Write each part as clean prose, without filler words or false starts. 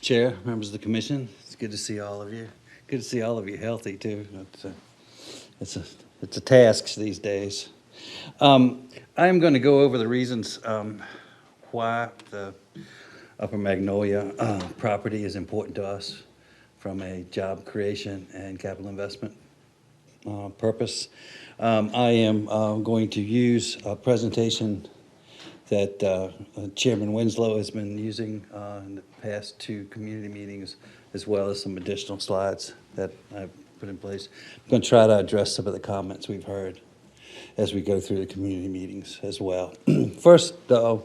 Chair, members of the commission, it's good to see all of you. Good to see all of you healthy too. It's a task these days. I'm going to go over the reasons why the Upper Magnolia property is important to us from a job creation and capital investment purpose. I am going to use a presentation that Chairman Winslow has been using in the past two community meetings, as well as some additional slides that I've put in place. I'm going to try to address some of the comments we've heard as we go through the community meetings as well. First, though,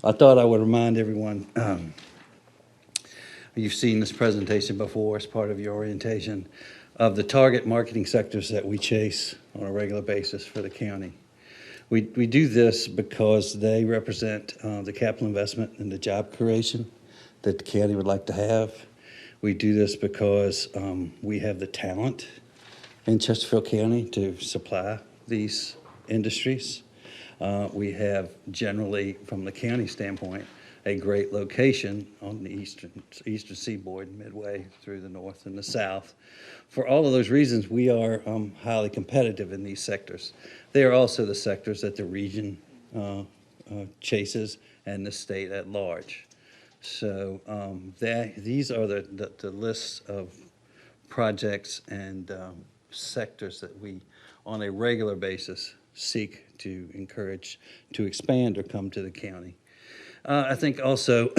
I thought I would remind everyone, you've seen this presentation before as part of your orientation, of the target marketing sectors that we chase on a regular basis for the county. We do this because they represent the capital investment and the job creation that the county would like to have. We do this because we have the talent in Chesterfield County to supply these industries. We have generally, from the county standpoint, a great location on the eastern seaboard, midway through the north and the south. For all of those reasons, we are highly competitive in these sectors. They are also the sectors that the region chases and the state at large. So these are the lists of projects and sectors that we, on a regular basis, seek to encourage to expand or come to the county. I think also,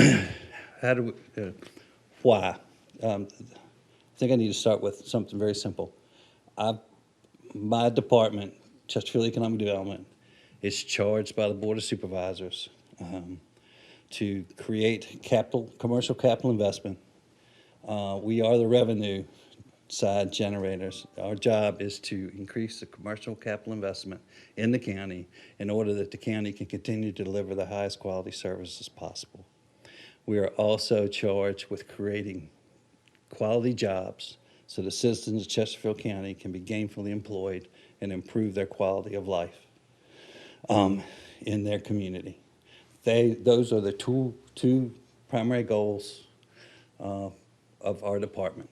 why? I think I need to start with something very simple. My department, Chesterfield Economic Development, is charged by the Board of Supervisors to create commercial capital investment. We are the revenue side generators. Our job is to increase the commercial capital investment in the county in order that the county can continue to deliver the highest quality services possible. We are also charged with creating quality jobs so the citizens of Chesterfield County can be gainfully employed and improve their quality of life in their community. Those are the two primary goals of our department.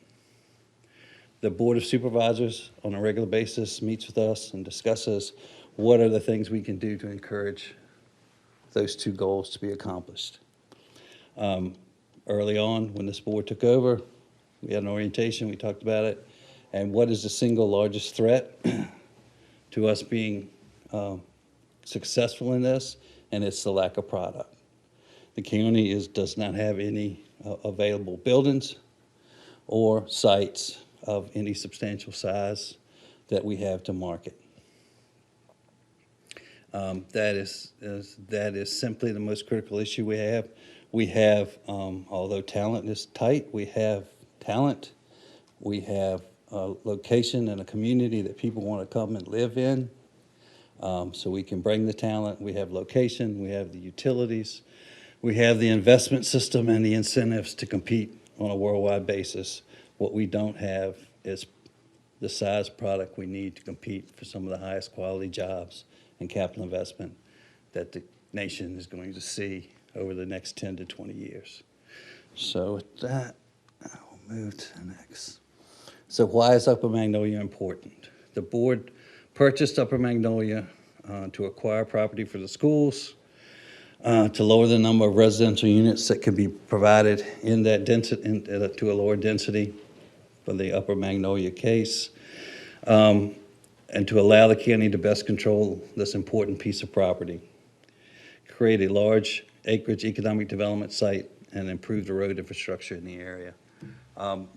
The Board of Supervisors on a regular basis meets with us and discusses what are the things we can do to encourage those two goals to be accomplished. Early on, when this board took over, we had an orientation, we talked about it, and what is the single largest threat to us being successful in this, and it's the lack of product. The county does not have any available buildings or sites of any substantial size that we have to market. That is simply the most critical issue we have. We have, although talent is tight, we have talent. We have a location and a community that people want to come and live in. So we can bring the talent. We have location, we have the utilities, we have the investment system and the incentives to compete on a worldwide basis. What we don't have is the size product we need to compete for some of the highest quality jobs and capital investment that the nation is going to see over the next 10 to 20 years. So with that, I will move to the next. So why is Upper Magnolia important? The board purchased Upper Magnolia to acquire property for the schools, to lower the number of residential units that can be provided in that density, to a lower density for the Upper Magnolia case, and to allow the county to best control this important piece of property, create a large acreage economic development site, and improve the road infrastructure in the area.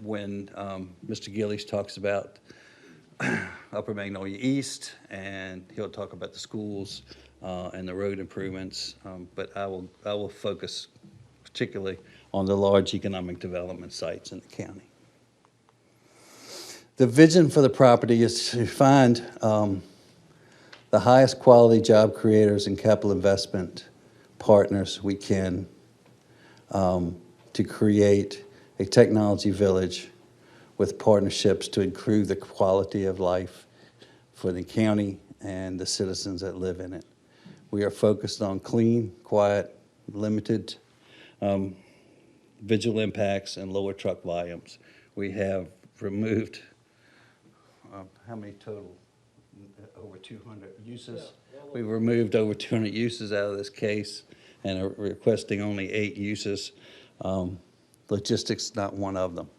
When Mr. Gillies talks about Upper Magnolia East, and he'll talk about the schools and the road improvements, but I will focus particularly on the large economic development sites in the county. The vision for the property is to find the highest quality job creators and capital investment partners we can to create a technology village with partnerships to improve the quality of life for the county and the citizens that live in it. We are focused on clean, quiet, limited visual impacts and lower truck volumes. We have removed, how many total? Over 200 uses. We've removed over 200 uses out of this case and are requesting only 8 uses. Logistics, not one of them.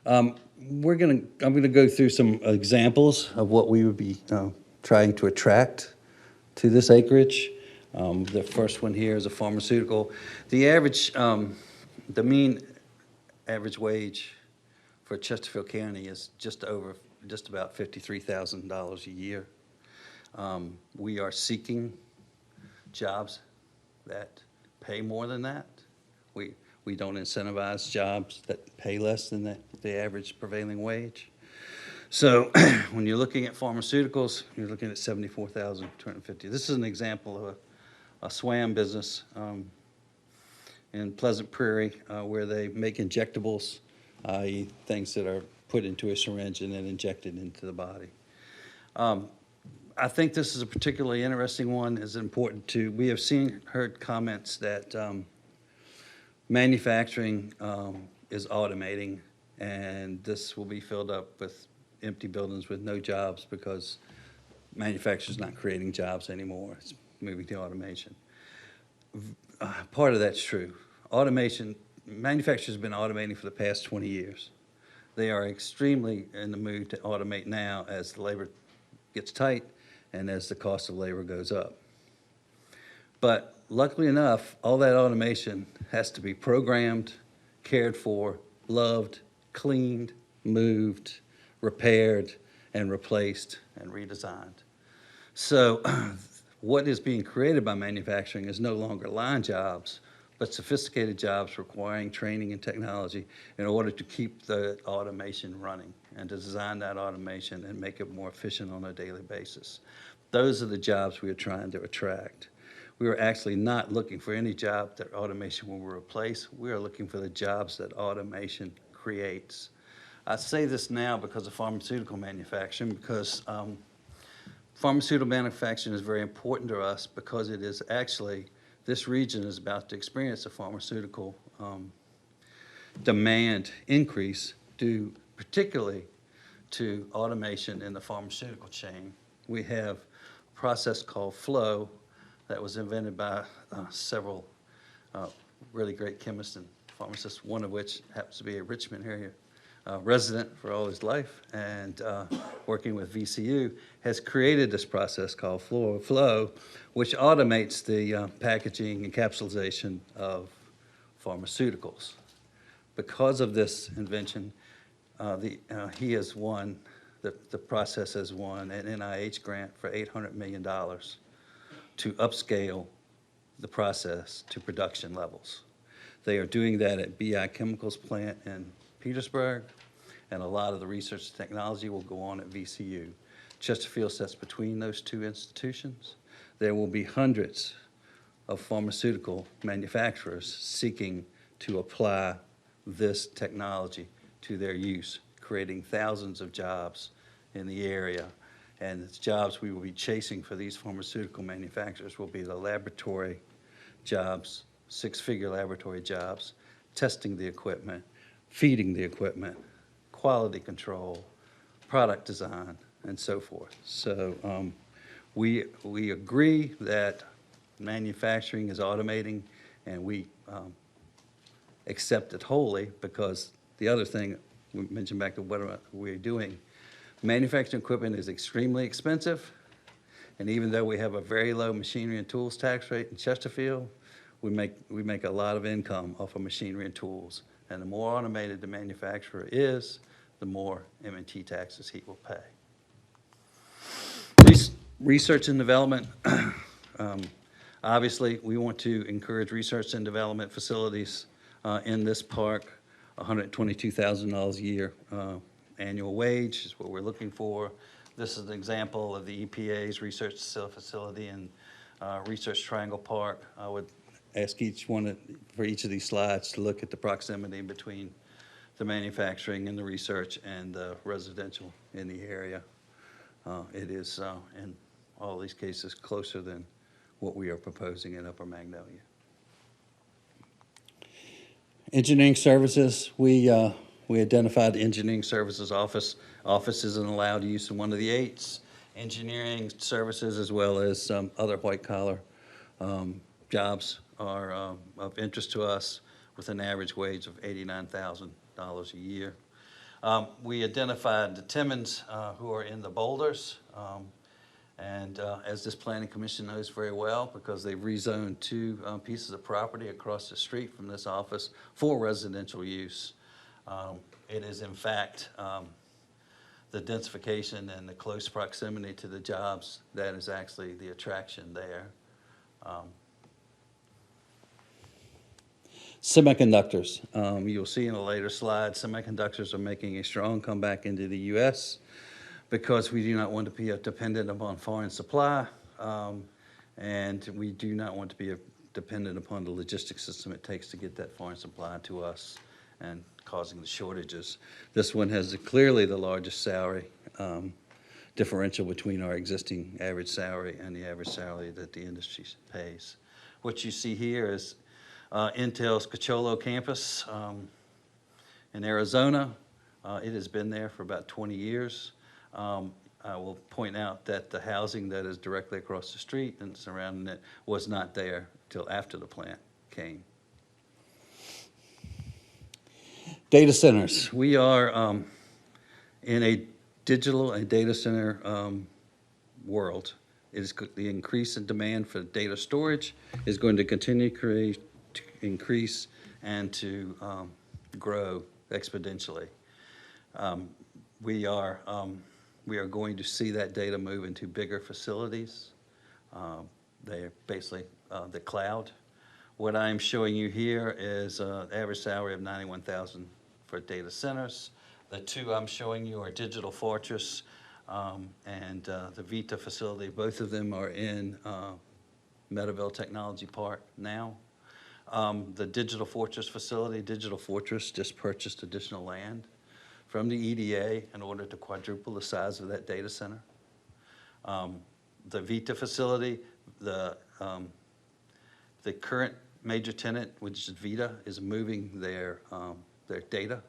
I'm gonna go through some examples of what we would be trying to attract to this acreage. The first one here is a pharmaceutical. The average, the mean average wage for Chesterfield County is just about $53,000 a year. We are seeking jobs that pay more than that. We don't incentivize jobs that pay less than the average prevailing wage. So when you're looking at pharmaceuticals, you're looking at $74,250. This is an example of a SWAM business in Pleasant Prairie where they make injectables, i.e. things that are put into a syringe and then injected into the body. I think this is a particularly interesting one. It's important to, we have heard comments that manufacturing is automating, and this will be filled up with empty buildings with no jobs because manufacturers not creating jobs anymore. It's moving to automation. Part of that's true. Automation, manufacturers have been automating for the past 20 years. They are extremely in the mood to automate now as the labor gets tight and as the cost of labor goes up. But luckily enough, all that automation has to be programmed, cared for, loved, cleaned, moved, repaired, and replaced and redesigned. So what is being created by manufacturing is no longer line jobs, but sophisticated jobs requiring training and technology in order to keep the automation running and to design that automation and make it more efficient on a daily basis. Those are the jobs we are trying to attract. We are actually not looking for any job that automation will replace. We are looking for the jobs that automation creates. I say this now because of pharmaceutical manufacturing, because pharmaceutical manufacturing is very important to us because it is actually, this region is about to experience a pharmaceutical demand increase due particularly to automation in the pharmaceutical chain. We have a process called flow that was invented by several really great chemists and pharmacists, one of which happens to be a Richmond area resident for all his life, and working with VCU, has created this process called flow, which automates the packaging and capsulization of pharmaceuticals. Because of this invention, he has won, the process has won an NIH grant for $800 million to upscale the process to production levels. They are doing that at BI Chemicals plant in Petersburg, and a lot of the research technology will go on at VCU. Chesterfield sits between those two institutions. There will be hundreds of pharmaceutical manufacturers seeking to apply this technology to their use, creating thousands of jobs in the area. And the jobs we will be chasing for these pharmaceutical manufacturers will be the laboratory jobs, six-figure laboratory jobs, testing the equipment, feeding the equipment, quality control, product design, and so forth. So we agree that manufacturing is automating, and we accept it wholly, because the other thing we mentioned back to what we're doing, manufacturing equipment is extremely expensive, and even though we have a very low machinery and tools tax rate in Chesterfield, we make a lot of income off of machinery and tools. And the more automated the manufacturer is, the more M&T taxes he will pay. Research and development. Obviously, we want to encourage research and development facilities in this park. $122,000 a year annual wage is what we're looking for. This is an example of the EPA's research facility in Research Triangle Park. I would ask for each of these slides to look at the proximity between the manufacturing and the research and the residential in the area. It is, in all these cases, closer than what we are proposing in Upper Magnolia. Engineering services, we identified the engineering services office isn't allowed use in one of the eights. Engineering services as well as other white-collar jobs are of interest to us with an average wage of $89,000 a year. We identified the Timmons who are in the boulders. And as this planning commission knows very well, because they've rezoned two pieces of property across the street from this office for residential use. It is in fact the densification and the close proximity to the jobs that is actually the attraction there. Semiconductors. You'll see in a later slide, semiconductors are making a strong comeback into the U.S. because we do not want to be dependent upon foreign supply, and we do not want to be dependent upon the logistics system it takes to get that foreign supply to us and causing the shortages. This one has clearly the largest salary differential between our existing average salary and the average salary that the industry pays. What you see here is Intel's Coachella campus in Arizona. It has been there for about 20 years. I will point out that the housing that is directly across the street and surrounding it was not there till after the plant came. Data centers. We are in a digital and data center world. It is the increase in demand for data storage is going to continue to increase and to grow exponentially. We are going to see that data move into bigger facilities. They're basically the cloud. What I'm showing you here is average salary of $91,000 for data centers. The two I'm showing you are Digital Fortress and the Vita facility. Both of them are in Meadowville Technology Park now. The Digital Fortress facility, Digital Fortress just purchased additional land from the EDA in order to quadruple the size of that data center. The Vita facility, the current major tenant, which is Vita, is moving their data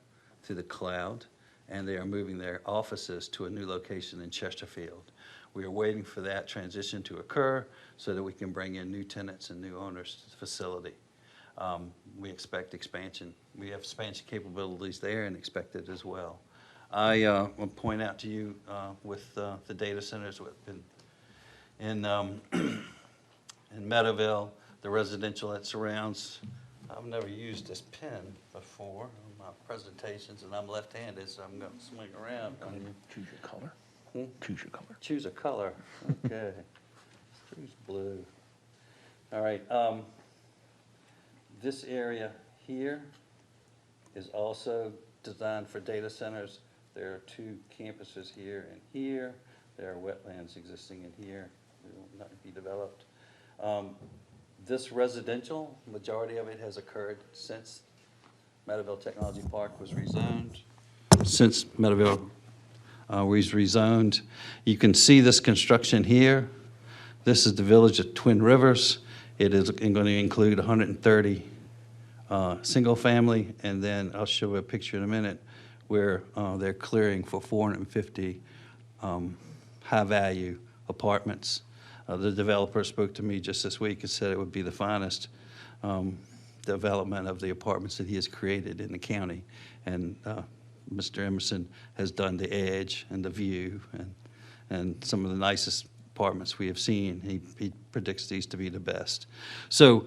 to the cloud, and they are moving their offices to a new location in Chesterfield. We are waiting for that transition to occur so that we can bring in new tenants and new owners to the facility. We expect expansion. We have expansion capabilities there and expect it as well. I will point out to you with the data centers in Meadowville, the residential that surrounds. I've never used this pen before in my presentations, and I'm left-handed, so I'm going to swing around. Choose your color. Choose your color. Choose a color. Okay. Choose blue. All right. This area here is also designed for data centers. There are two campuses here and here. There are wetlands existing in here. They will not be developed. This residential, majority of it has occurred since Meadowville Technology Park was rezoned. Since Meadowville was rezoned. You can see this construction here. This is the village of Twin Rivers. It is going to include 130 single family, and then I'll show a picture in a minute where they're clearing for 450 high-value apartments. The developer spoke to me just this week and said it would be the finest development of the apartments that he has created in the county. And Mr. Emerson has done the edge and the view and some of the nicest apartments we have seen. He predicts these to be the best. So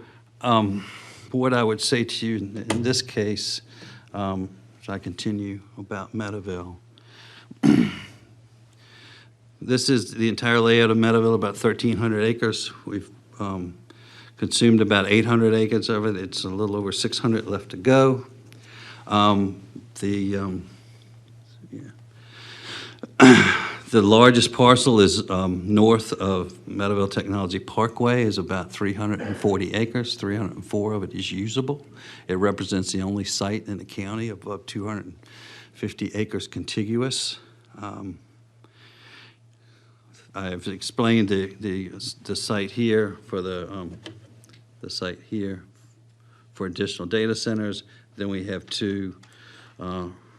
what I would say to you in this case, as I continue about Meadowville, this is the entire layout of Meadowville, about 1,300 acres. We've consumed about 800 acres of it. It's a little over 600 left to go. The largest parcel is north of Meadowville Technology Parkway, is about 340 acres. 304 of it is usable. It represents the only site in the county above 250 acres contiguous. I've explained the site here for the site here for additional data centers. Then we have 2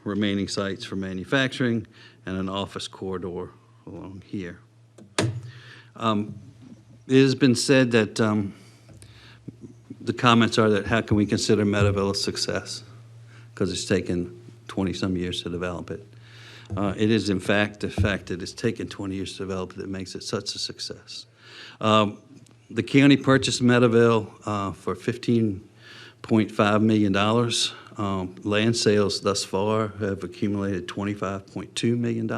remaining sites for manufacturing and an office corridor along here. It has been said that the comments are that how can we consider Meadowville a success? Because it's taken 20-some years to develop it. It is, in fact, the fact that it's taken 20 years to develop it that makes it such a success. The county purchased Meadowville for $15.5 million. Land sales thus far have accumulated $25.2 million.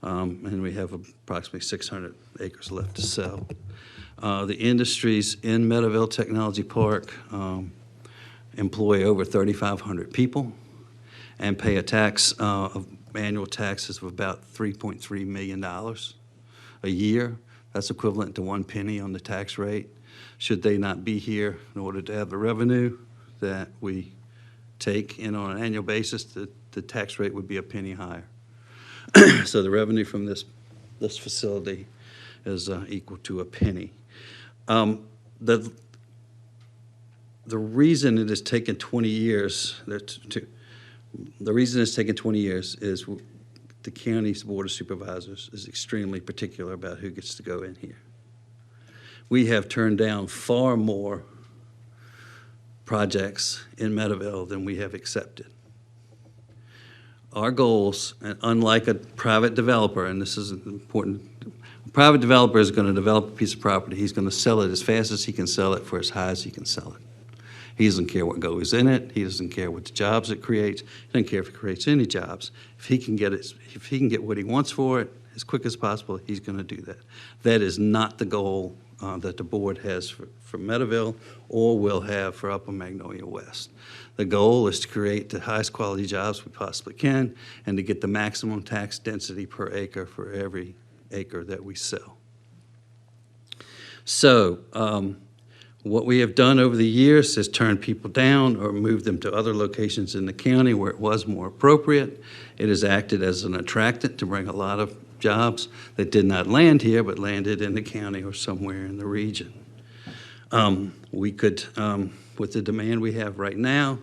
And we have approximately 600 acres left to sell. The industries in Meadowville Technology Park employ over 3,500 people and pay a tax of annual taxes of about $3.3 million a year. That's equivalent to 1 penny on the tax rate. Should they not be here in order to have the revenue that we take in on an annual basis, the tax rate would be 1 penny higher. So the revenue from this facility is equal to 1 penny. The reason it has taken 20 years, the reason it's taken 20 years is the county's board of supervisors is extremely particular about who gets to go in here. We have turned down far more projects in Meadowville than we have accepted. Our goals, and unlike a private developer, and this is important, a private developer is going to develop a piece of property. He's going to sell it as fast as he can sell it for as high as he can sell it. He doesn't care what goes in it. He doesn't care what the jobs it creates. He doesn't care if it creates any jobs. If he can get what he wants for it as quick as possible, he's going to do that. That is not the goal that the board has for Meadowville or will have for Upper Magnolia West. The goal is to create the highest quality jobs we possibly can and to get the maximum tax density per acre for every acre that we sell. So what we have done over the years is turn people down or move them to other locations in the county where it was more appropriate. It has acted as an attractant to bring a lot of jobs that did not land here but landed in the county or somewhere in the region. We could, with the demand we have right now,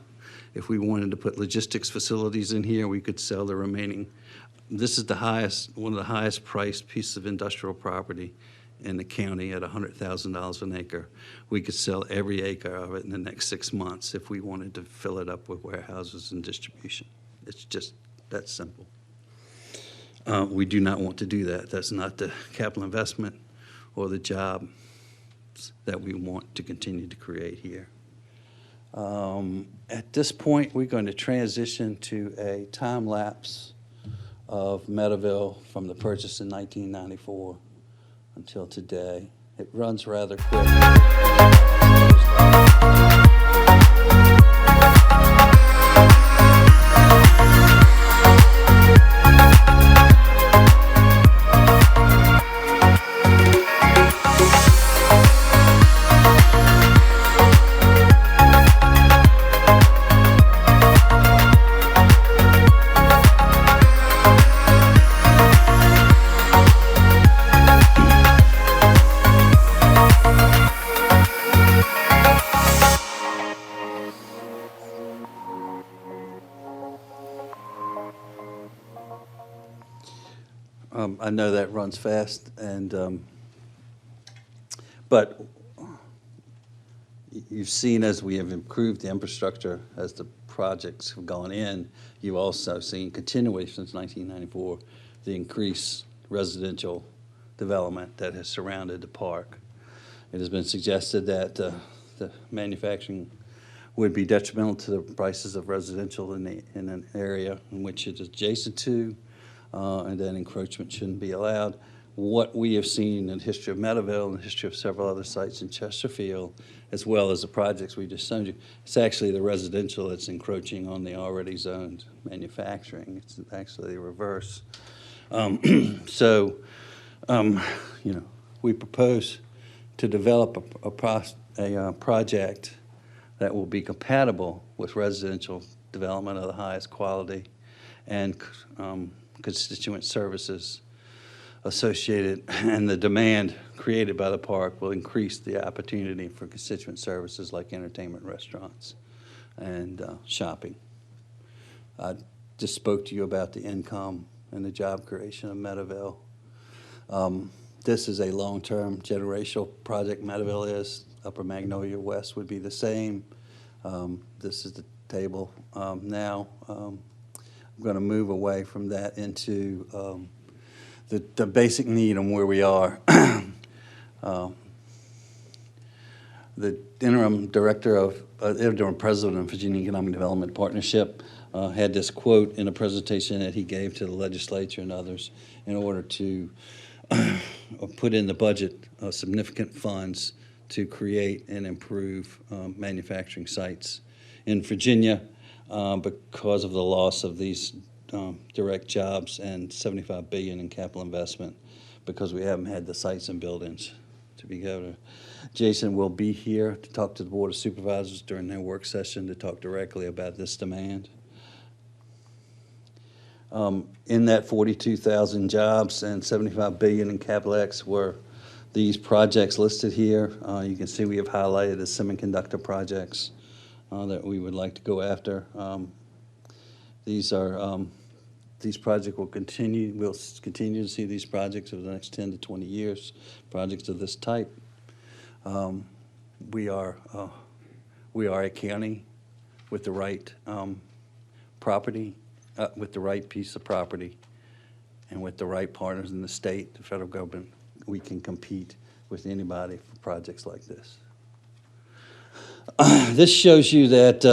if we wanted to put logistics facilities in here, we could sell the remaining. This is one of the highest priced pieces of industrial property in the county at $100,000 an acre. We could sell every acre of it in the next 6 months if we wanted to fill it up with warehouses and distribution. It's just that simple. We do not want to do that. That's not the capital investment or the jobs that we want to continue to create here. At this point, we're going to transition to a time lapse of Meadowville from the purchase in 1994 until today. It runs rather quick. I know that runs fast, but you've seen as we have improved the infrastructure, as the projects have gone in, you've also seen continuation since 1994, the increased residential development that has surrounded the park. It has been suggested that the manufacturing would be detrimental to the prices of residential in an area in which it is adjacent to, and then encroachment shouldn't be allowed. What we have seen in the history of Meadowville and the history of several other sites in Chesterfield, as well as the projects we just showed you, it's actually the residential that's encroaching on the already zoned manufacturing. It's actually the reverse. We propose to develop a project that will be compatible with residential development of the highest quality and constituent services associated, and the demand created by the park will increase the opportunity for constituent services like entertainment restaurants and shopping. I just spoke to you about the income and the job creation of Meadowville. This is a long-term generational project. Meadowville is. Upper Magnolia West would be the same. This is the table now. I'm going to move away from that into the basic need and where we are. The interim president of Virginia Economic Development Partnership had this quote in a presentation that he gave to the legislature and others in order to put in the budget significant funds to create and improve manufacturing sites in Virginia because of the loss of these direct jobs and $75 billion in capital investment, because we haven't had the sites and buildings to be able to. Jason will be here to talk to the Board of Supervisors during their work session to talk directly about this demand. In that 42,000 jobs and $75 billion in CapEx were these projects listed here. You can see we have highlighted the semiconductor projects that we would like to go after. These projects will continue. We'll continue to see these projects over the next 10 to 20 years. Projects of this type. We are a county with the right property, with the right piece of property, and with the right partners in the state, the federal government. We can compete with anybody for projects like this. This shows you that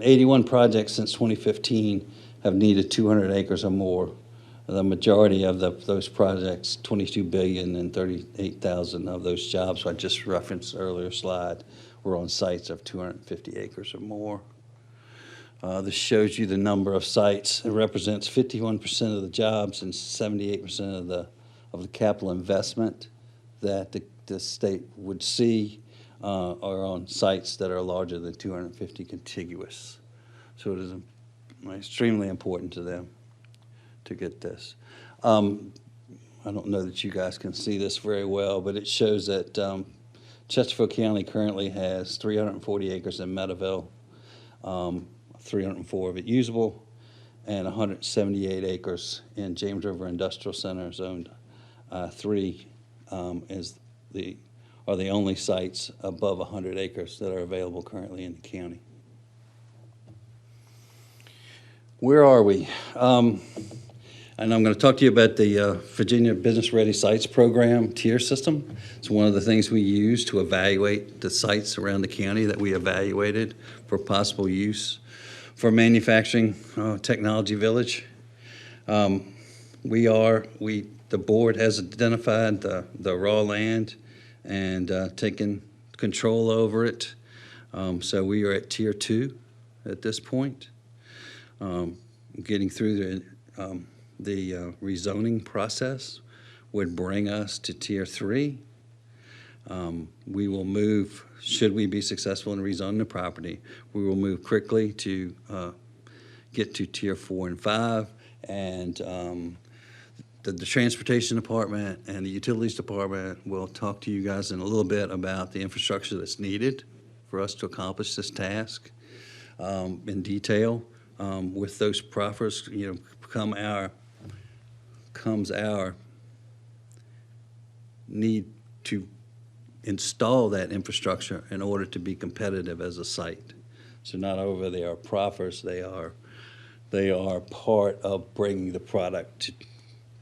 81 projects since 2015 have needed 200 acres or more. The majority of those projects, 22 billion and 38,000 of those jobs I just referenced earlier slide, were on sites of 250 acres or more. This shows you the number of sites. It represents 51% of the jobs and 78% of the capital investment that the state would see are on sites that are larger than 250 contiguous. So it is extremely important to them to get this. I don't know that you guys can see this very well, but it shows that Chesterfield County currently has 340 acres in Meadowville, 304 of it usable, and 178 acres in James River Industrial Center, Zone 3 are the only sites above 100 acres that are available currently in the county. Where are we? And I'm going to talk to you about the Virginia Business Ready Sites Program tier system. It's one of the things we use to evaluate the sites around the county that we evaluated for possible use for manufacturing technology village. The board has identified the raw land and taken control over it. So we are at tier 2 at this point. Getting through the rezoning process would bring us to tier 3. We will move, should we be successful in rezoning the property, we will move quickly to get to tier 4 and 5, and the transportation department and the utilities department will talk to you guys in a little bit about the infrastructure that's needed for us to accomplish this task in detail. With those proffers, comes our need to install that infrastructure in order to be competitive as a site. So not only they are proffers, they are part of bringing the product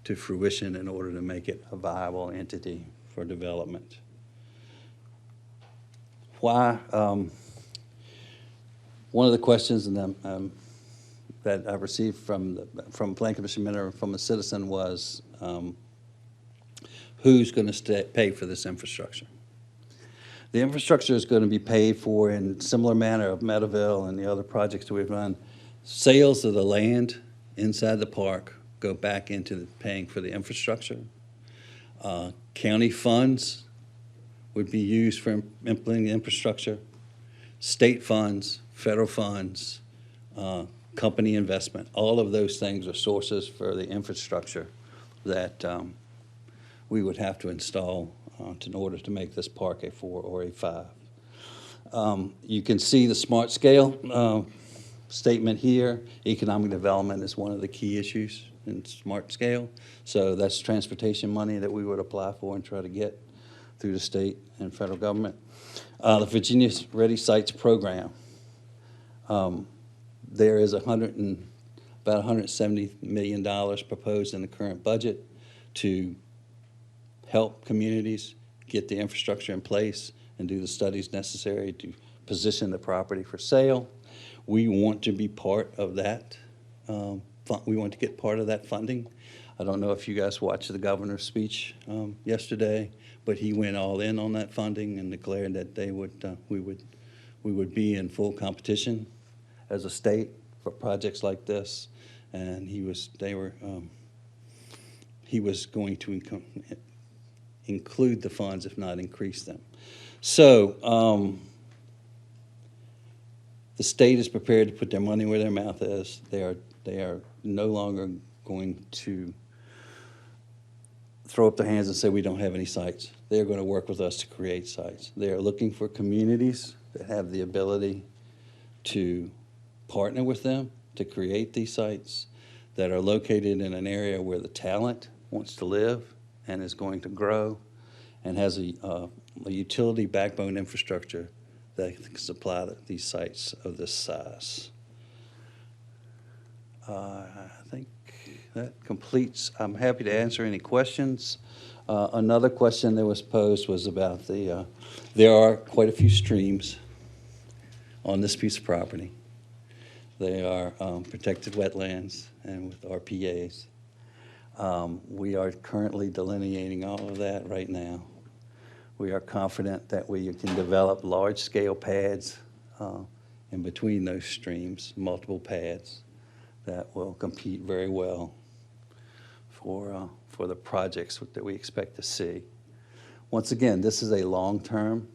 to fruition in order to make it a viable entity for development. Why? One of the questions that I received from Plan Commission member, from a citizen, was who's going to pay for this infrastructure? The infrastructure is going to be paid for in similar manner of Meadowville and the other projects that we've run. Sales of the land inside the park go back into paying for the infrastructure. County funds would be used for implementing the infrastructure. State funds, federal funds, company investment, all of those things are sources for the infrastructure that we would have to install in order to make this park a 4 or a 5. You can see the smart scale statement here. Economic development is one of the key issues in smart scale. So that's transportation money that we would apply for and try to get through the state and federal government. The Virginia Ready Sites Program. There is about $170 million proposed in the current budget to help communities get the infrastructure in place and do the studies necessary to position the property for sale. We want to be part of that. We want to get part of that funding. I don't know if you guys watched the governor's speech yesterday, but he went all in on that funding and declared that we would be in full competition as a state for projects like this, and he was going to include the funds, if not increase them. So the state is prepared to put their money where their mouth is. They are no longer going to throw up their hands and say we don't have any sites. They're going to work with us to create sites. They are looking for communities that have the ability to partner with them to create these sites, that are located in an area where the talent wants to live and is going to grow, and has a utility backbone infrastructure that can supply these sites of this size. I think that completes. I'm happy to answer any questions. Another question that was posed was about there are quite a few streams on this piece of property. They are protected wetlands and with RPAs. We are currently delineating all of that right now. We are confident that we can develop large-scale pads in between those streams, multiple pads, that will compete very well for the projects that we expect to see. Once again, this is a long-term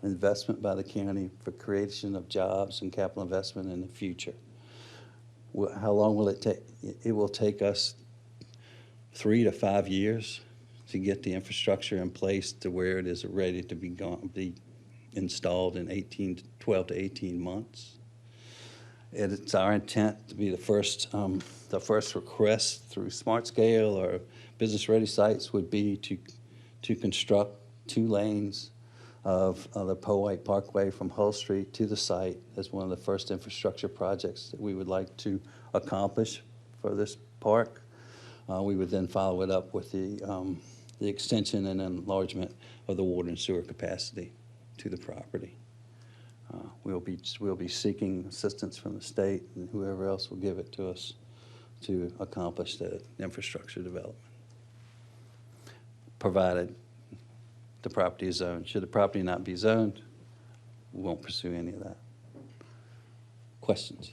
investment by the county for creation of jobs and capital investment in the future. How long will it take? It will take us 3 to 5 years to get the infrastructure in place to where it is ready to be installed in 12 to 18 months. It's our intent to be the first request through Smart Scale or Business Ready Sites would be to construct 2 lanes of the Powhite Parkway from Hull Street to the site as one of the first infrastructure projects that we would like to accomplish for this park. We would then follow it up with the extension and enlargement of the water and sewer capacity to the property. We'll be seeking assistance from the state and whoever else will give it to us to accomplish the infrastructure development, provided the property is zoned. Should the property not be zoned, we won't pursue any of that. Questions?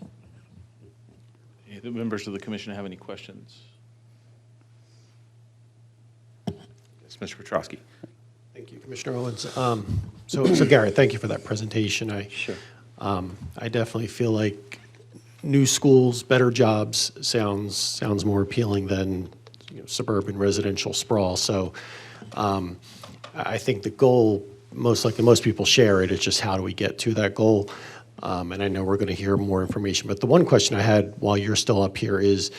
Any of the members of the commission have any questions? Yes, Mr. Petrosky. Thank you, Commissioner Owens. So Garrett, thank you for that presentation. Sure. I definitely feel like new schools, better jobs sounds more appealing than suburban residential sprawl. So I think the goal, most likely most people share it. It's just how do we get to that goal? And I know we're going to hear more information. But the one question I had while you're still up here is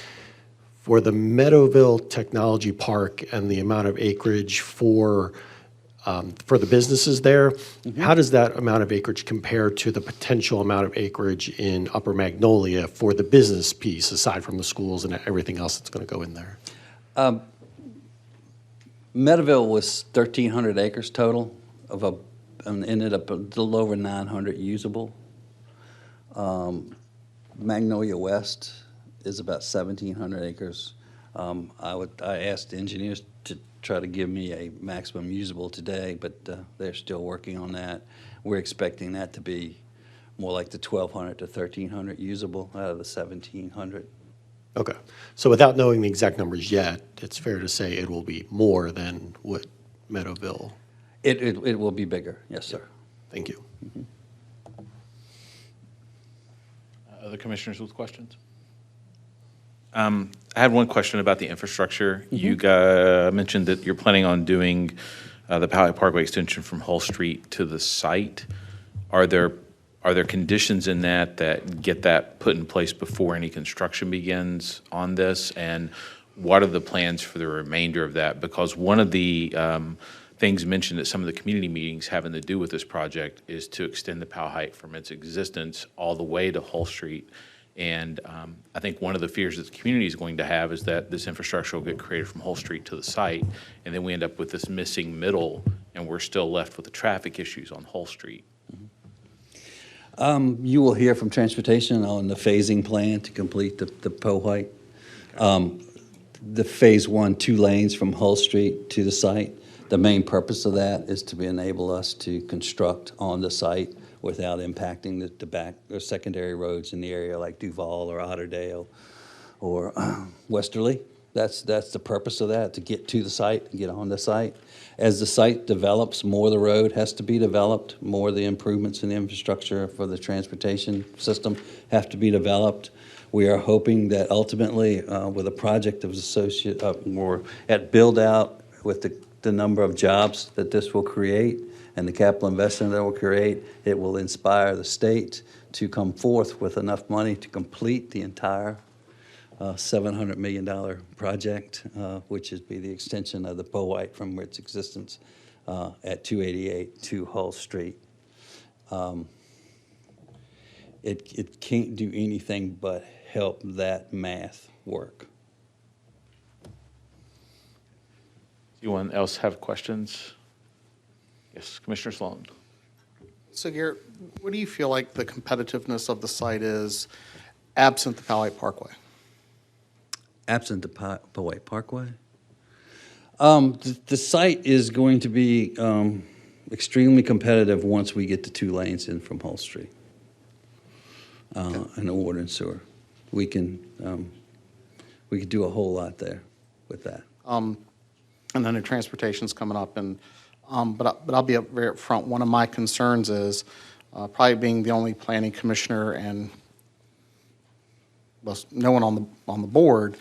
for the Meadowville Technology Park and the amount of acreage for the businesses there, how does that amount of acreage compare to the potential amount of acreage in Upper Magnolia for the business piece, aside from the schools and everything else that's going to go in there? Meadowville was 1,300 acres total and ended up a little over 900 usable. Magnolia West is about 1,700 acres. I asked the engineers to try to give me a maximum usable today, but they're still working on that. We're expecting that to be more like the 1,200 to 1,300 usable out of the 1,700. Okay. So without knowing the exact numbers yet, it's fair to say it will be more than what Meadowville. It will be bigger, yes, sir. Thank you. Other commissioners with questions? I had one question about the infrastructure. You mentioned that you're planning on doing the Powhite Parkway extension from Hull Street to the site. Are there conditions in that get that put in place before any construction begins on this? And what are the plans for the remainder of that? Because one of the things mentioned at some of the community meetings having to do with this project is to extend the Powhite from its existence all the way to Hull Street. And I think one of the fears that the community is going to have is that this infrastructure will get created from Hull Street to the site, and then we end up with this missing middle, and we're still left with the traffic issues on Hull Street. You will hear from Transportation on the phasing plan to complete the Powhite. The Phase 1, 2 lanes from Hull Street to the site. The main purpose of that is to enable us to construct on the site without impacting the back or secondary roads in the area like Duval or Otterdale or Westerly. That's the purpose of that, to get to the site and get on the site. As the site develops, more of the road has to be developed, more of the improvements in the infrastructure for the transportation system have to be developed. We are hoping that ultimately, with a project of or at build out with the number of jobs that this will create and the capital investment that it will create, it will inspire the state to come forth with enough money to complete the entire $700 million project, which would be the extension of the Powhite from its existence at 288 to Hull Street. It can't do anything but help that math work. Anyone else have questions? Yes, Commissioner Sloan. So Garrett, what do you feel like the competitiveness of the site is absent the Powhite Parkway? Absent the Powhite Parkway? The site is going to be extremely competitive once we get the 2 lanes in from Hull Street and the water and sewer. We can do a whole lot there with that. And then the transportation's coming up, and but I'll be very upfront. One of my concerns is probably being the only planning commissioner and no one on the board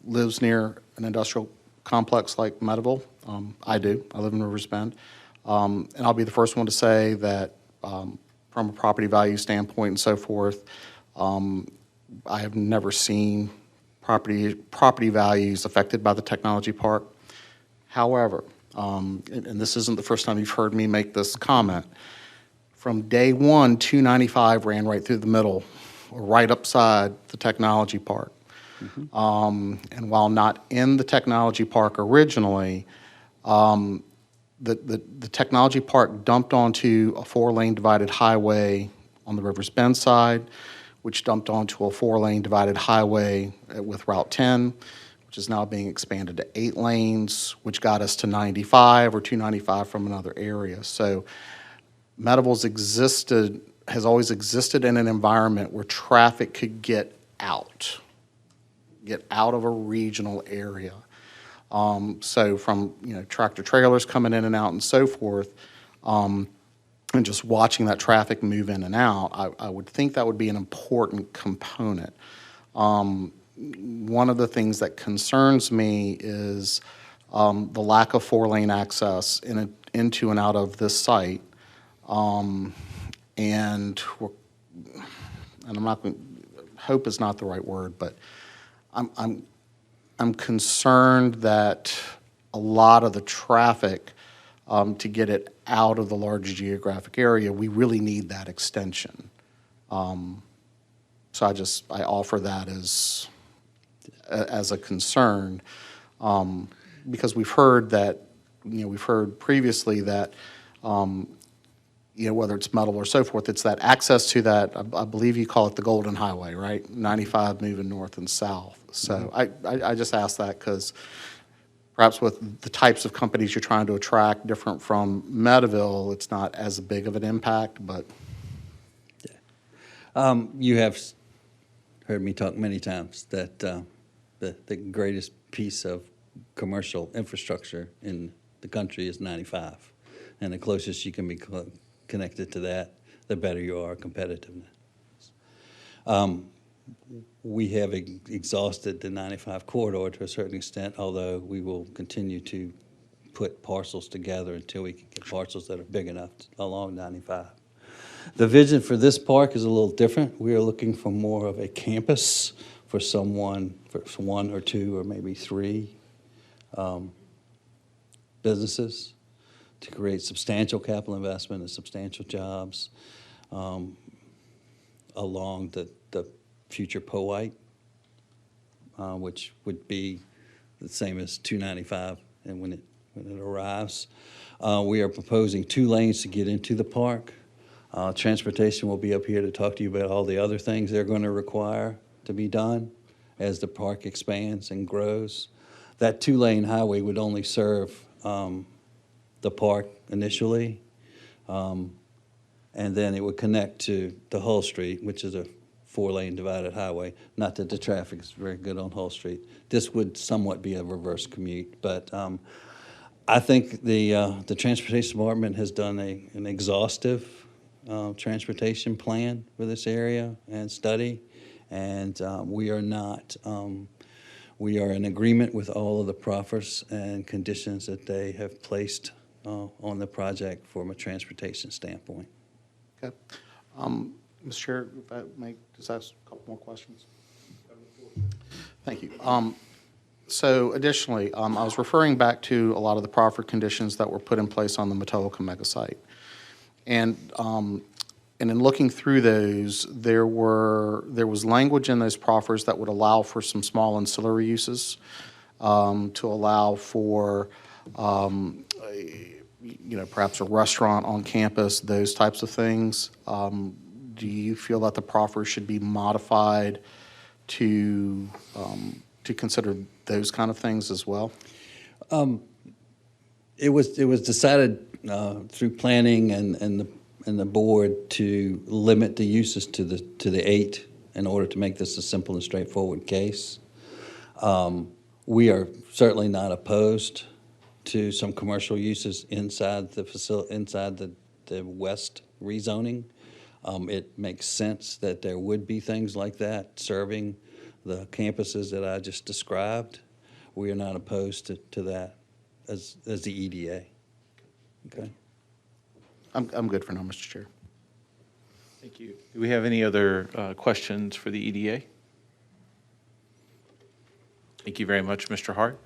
lives near an industrial complex like Meadowville. I do. I live in Rivers Bend, and I'll be the first one to say that from a property value standpoint and so forth, I have never seen property values affected by the technology park. However, and this isn't the first time you've heard me make this comment, from day one, 295 ran right through the middle, right upside the technology park. And while not in the technology park originally, the technology park dumped onto a 4-lane divided highway on the Rivers Bend side, which dumped onto a 4-lane divided highway with Route 10, which is now being expanded to 8 lanes, which got us to 95 or 295 from another area. So Meadowville's has always existed in an environment where traffic could get out of a regional area. So from tractor trailers coming in and out and so forth, and just watching that traffic move in and out, I would think that would be an important component. One of the things that concerns me is the lack of 4-lane access into and out of this site. And I'm not going, hope is not the right word, but I'm concerned that a lot of the traffic to get it out of the larger geographic area, we really need that extension. So I offer that as a concern, because we've heard that, we've heard previously that, whether it's metal or so forth, it's that access to that, I believe you call it the Golden Highway, right? 95 moving north and south. So I just ask that because perhaps with the types of companies you're trying to attract different from Meadowville, it's not as big of an impact, but. Yeah. You have heard me talk many times that the greatest piece of commercial infrastructure in the country is 95. And the closest you can be connected to that, the better you are competitiveness. We have exhausted the 95 corridor to a certain extent, although we will continue to put parcels together until we can get parcels that are big enough along 95. The vision for this park is a little different. We are looking for more of a campus for someone, for one or two or maybe three businesses to create substantial capital investment and substantial jobs along the future Powhite, which would be the same as 295 and when it arrives. We are proposing 2 lanes to get into the park. Transportation will be up here to talk to you about all the other things they're going to require to be done as the park expands and grows. That 2-lane highway would only serve the park initially, and then it would connect to the Hull Street, which is a 4-lane divided highway. Not that the traffic is very good on Hull Street. This would somewhat be a reverse commute, but I think the Transportation Department has done an exhaustive transportation plan for this area and study, and we are in agreement with all of the proffers and conditions that they have placed on the project from a transportation standpoint. Okay. Mr. Chair, if I may just ask a couple more questions. Thank you. So additionally, I was referring back to a lot of the proffer conditions that were put in place on the Matoaca mega site. And in looking through those, there was language in those proffers that would allow for some small ancillary uses, to allow for, perhaps a restaurant on campus, those types of things. Do you feel that the proffer should be modified to consider those kind of things as well? It was decided through planning and the board to limit the uses to the 8 in order to make this a simple and straightforward case. We are certainly not opposed to some commercial uses inside the facility, inside the west rezoning. It makes sense that there would be things like that serving the campuses that I just described. We are not opposed to that as the EDA. Okay. I'm good for now, Mr. Chair. Thank you. Do we have any other questions for the EDA? Thank you very much, Mr. Hart.